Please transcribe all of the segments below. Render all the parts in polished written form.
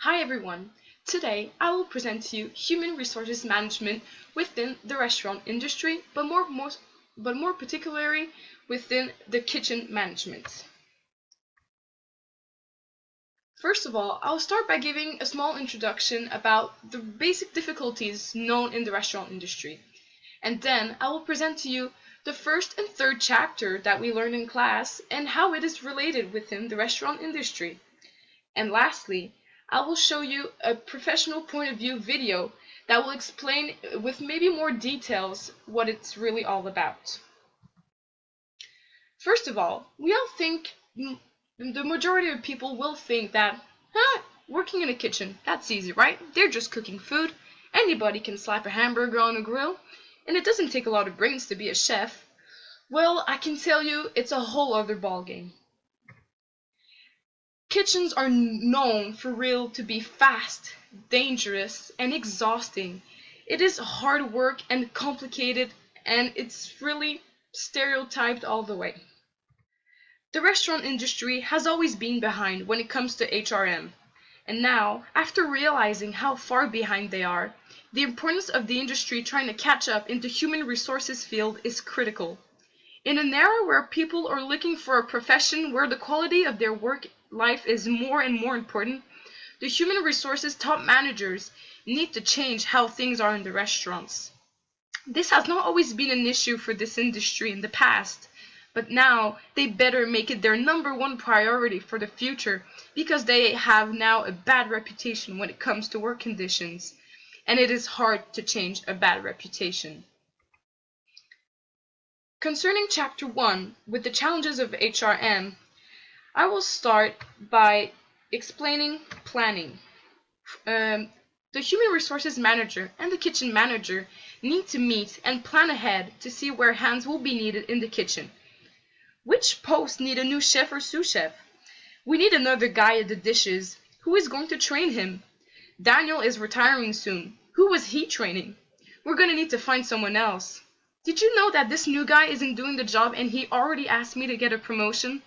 Hi everyone. Today I will present to you human resources management within the restaurant industry, but more particularly within the kitchen management. First of all, I'll start by giving a small introduction about the basic difficulties known in the restaurant industry. And then I will present to you the first and third chapter that we learned in class and how it is related within the restaurant industry. And lastly, I will show you a professional point of view video that will explain with maybe more details what it's really all about. First of all, we all think, the majority of people will think that, working in a kitchen, that's easy, right? They're just cooking food. Anybody can slap a hamburger on a grill, and it doesn't take a lot of brains to be a chef. Well, I can tell you, it's a whole other ballgame. Kitchens are known for real to be fast, dangerous, and exhausting. It is hard work and complicated, and it's really stereotyped all the way. The restaurant industry has always been behind when it comes to HRM, and now, after realizing how far behind they are, the importance of the industry trying to catch up in the human resources field is critical. In an era where people are looking for a profession where the quality of their work life is more and more important, the human resources top managers need to change how things are in the restaurants. This has not always been an issue for this industry in the past, but now they better make it their number one priority for the future because they have now a bad reputation when it comes to work conditions, and it is hard to change a bad reputation. Concerning Chapter 1, with the challenges of HRM, I will start by explaining planning. The human resources manager and the kitchen manager need to meet and plan ahead to see where hands will be needed in the kitchen. Which posts need a new chef or sous chef? We need another guy at the dishes. Who is going to train him? Daniel is retiring soon. Who was he training? We're going to need to find someone else. Did you know that this new guy isn't doing the job and he already asked me to get a promotion?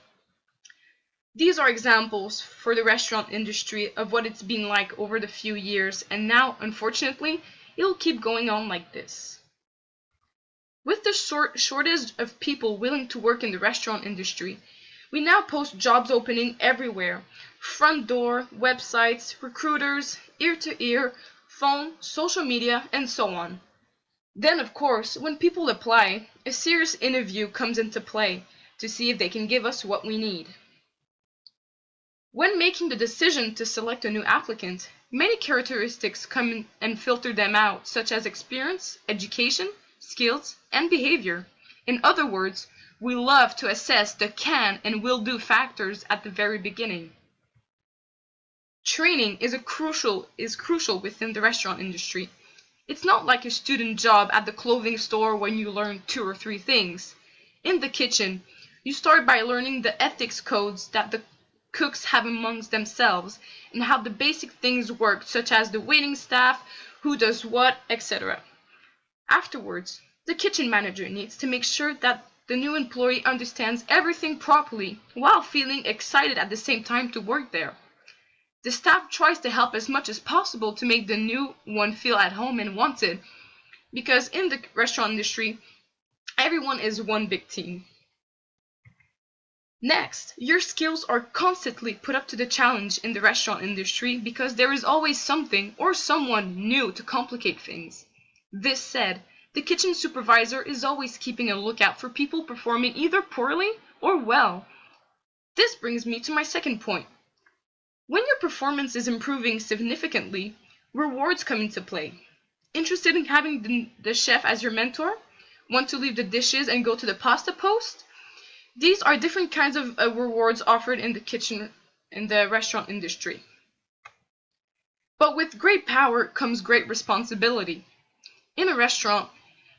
These are examples for the restaurant industry of what it's been like over the few years, and now, unfortunately, it'll keep going on like this. With the shortage of people willing to work in the restaurant industry, we now post jobs opening everywhere. Front door, websites, recruiters, ear-to-ear, phone, social media, and so on. Then, of course, when people apply, a serious interview comes into play to see if they can give us what we need. When making the decision to select a new applicant, many characteristics come in and filter them out, such as experience, education, skills, and behavior. In other words, we love to assess the can and will do factors at the very beginning. Training is crucial within the restaurant industry. It's not like a student job at the clothing store when you learn 2 or 3 things. In the kitchen, you start by learning the ethics codes that the cooks have amongst themselves and how the basic things work, such as the waiting staff, who does what, etc. Afterwards, the kitchen manager needs to make sure that the new employee understands everything properly while feeling excited at the same time to work there. The staff tries to help as much as possible to make the new one feel at home and wanted, because in the restaurant industry, everyone is one big team. Next, your skills are constantly put up to the challenge in the restaurant industry because there is always something or someone new to complicate things. This said, the kitchen supervisor is always keeping a lookout for people performing either poorly or well. This brings me to my second point. When your performance is improving significantly, rewards come into play. Interested in having the chef as your mentor? Want to leave the dishes and go to the pasta post? These are different kinds of rewards offered in the restaurant industry. But with great power comes great responsibility. In a restaurant,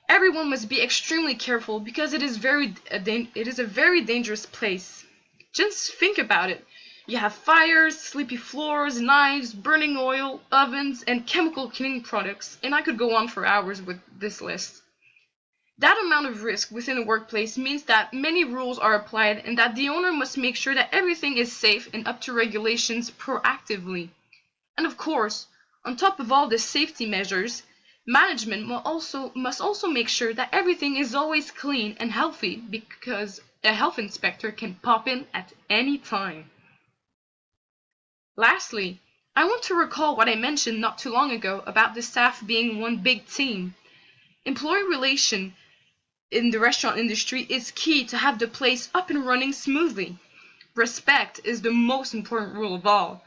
everyone must be extremely careful because it is a very dangerous place. Just think about it. You have fires, sleepy floors, knives, burning oil, ovens, and chemical cleaning products, and I could go on for hours with this list. That amount of risk within a workplace means that many rules are applied and that the owner must make sure that everything is safe and up to regulations proactively. And of course, on top of all the safety measures, management must also make sure that everything is always clean and healthy because a health inspector can pop in at any time. Lastly, I want to recall what I mentioned not too long ago about the staff being one big team. Employee relation in the restaurant industry is key to have the place up and running smoothly. Respect is the most important rule of all.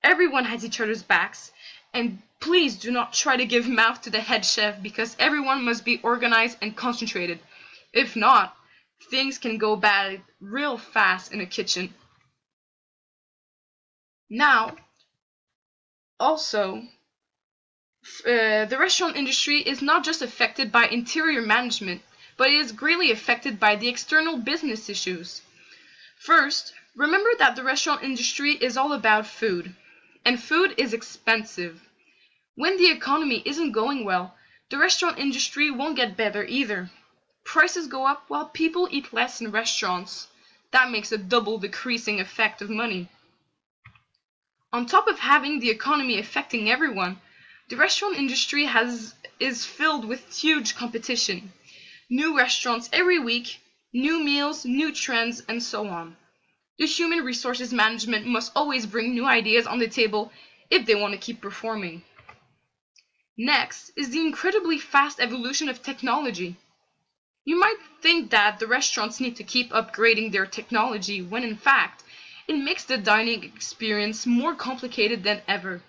Everyone has each other's backs, and please do not try to give mouth to the head chef because everyone must be organized and concentrated. If not, things can go bad real fast in a kitchen. Now, also, the restaurant industry is not just affected by interior management, but it is greatly affected by the external business issues. First, remember that the restaurant industry is all about food, and food is expensive. When the economy isn't going well, the restaurant industry won't get better either. Prices go up while people eat less in restaurants. That makes a double decreasing effect of money. On top of having the economy affecting everyone, the restaurant industry is filled with huge competition. New restaurants every week, new meals, new trends, and so on. The human resources management must always bring new ideas on the table if they want to keep performing. Next is the incredibly fast evolution of technology. You might think that the restaurants need to keep upgrading their technology when in fact, it makes the dining experience more complicated than ever.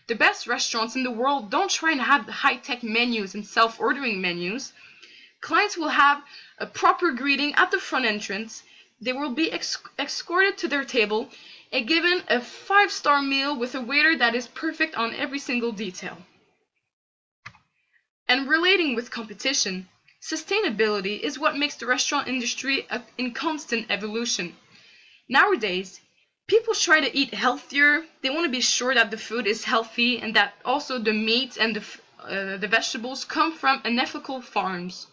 The best restaurants in the world don't try and have high-tech menus and self-ordering menus. Clients will have a proper greeting at the front entrance. They will be escorted to their table and given a 5-star meal with a waiter that is perfect on every single detail. And relating with competition, sustainability is what makes the restaurant industry in constant evolution. Nowadays, people try to eat healthier. They want to be sure that the food is healthy and that also the meat and the vegetables come from unethical farms.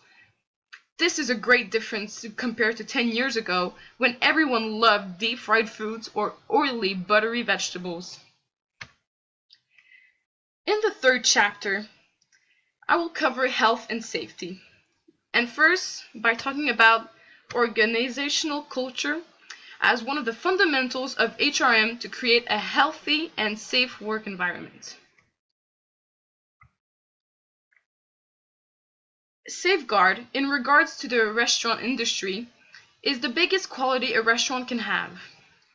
This is a great difference compared to 10 years ago when everyone loved deep fried foods or oily, buttery vegetables. In the third chapter, I will cover health and safety. And first, by talking about organizational culture as one of the fundamentals of HRM to create a healthy and safe work environment. Safeguard, in regards to the restaurant industry, is the biggest quality a restaurant can have.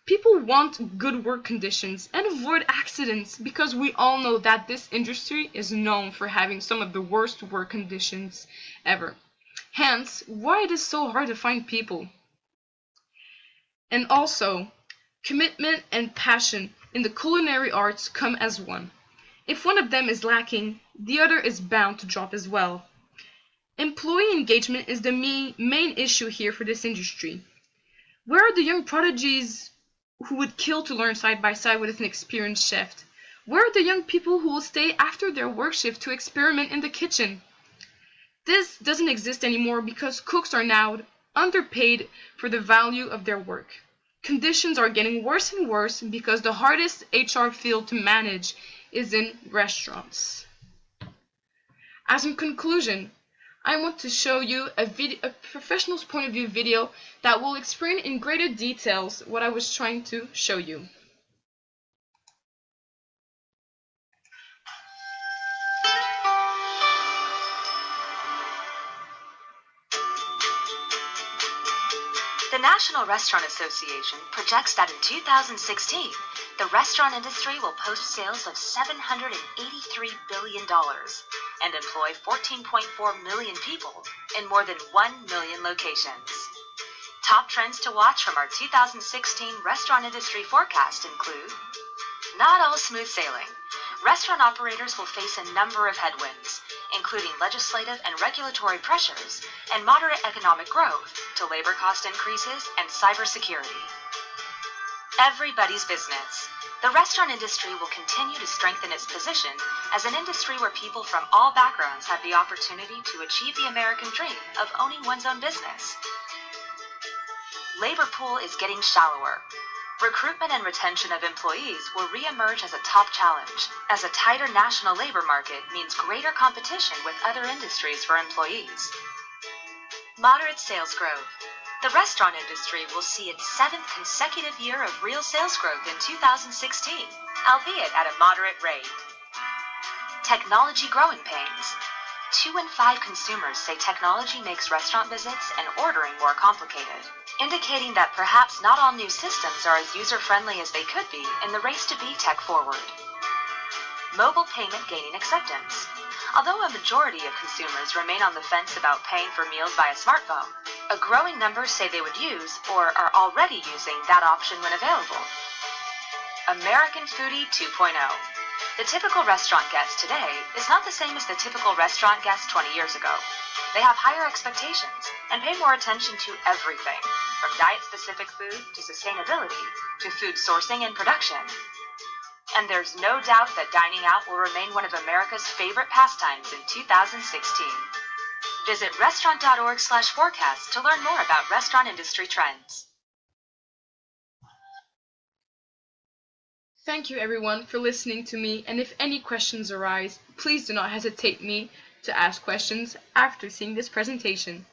People want good work conditions and avoid accidents because we all know that this industry is known for having some of the worst work conditions ever. Hence, why it is so hard to find people. And also, commitment and passion in the culinary arts come as one. If one of them is lacking, the other is bound to drop as well. Employee engagement is the main issue here for this industry. Where are the young prodigies who would kill to learn side by side with an experienced chef? Where are the young people who will stay after their work shift to experiment in the kitchen? This doesn't exist anymore because cooks are now underpaid for the value of their work. Conditions are getting worse and worse because the hardest HR field to manage is in restaurants. As in conclusion, I want to show you a professional's point of view video that will explain in greater details what I was trying to show you. The National Restaurant Association projects that in 2016, the restaurant industry will post sales of $783 billion and employ 14.4 million people in more than 1 million locations. Top trends to watch from our 2016 restaurant industry forecast include: not all smooth sailing. Restaurant operators will face a number of headwinds, including legislative and regulatory pressures and moderate economic growth to labor cost increases and cybersecurity. Everybody's business. The restaurant industry will continue to strengthen its position as an industry where people from all backgrounds have the opportunity to achieve the American dream of owning one's own business. Labor pool is getting shallower. Recruitment and retention of employees will re-emerge as a top challenge, as a tighter national labor market means greater competition with other industries for employees. Moderate sales growth. The restaurant industry will see its 7th consecutive year of real sales growth in 2016, albeit at a moderate rate. Technology growing pains. 2 in 5 consumers say technology makes restaurant visits and ordering more complicated, indicating that perhaps not all new systems are as user-friendly as they could be in the race to be tech-forward. Mobile payment gaining acceptance. Although a majority of consumers remain on the fence about paying for meals via smartphone, a growing number say they would use or are already using that option when available. American Foodie 2.0. The typical restaurant guest today is not the same as the typical restaurant guest 20 years ago. They have higher expectations and pay more attention to everything, from diet-specific food to sustainability to food sourcing and production. And there's no doubt that dining out will remain one of America's favorite pastimes in 2016. Visit restaurant.org/forecast to learn more about restaurant industry trends. Thank you everyone for listening to me, and if any questions arise, please do not hesitate me to ask questions after seeing this presentation.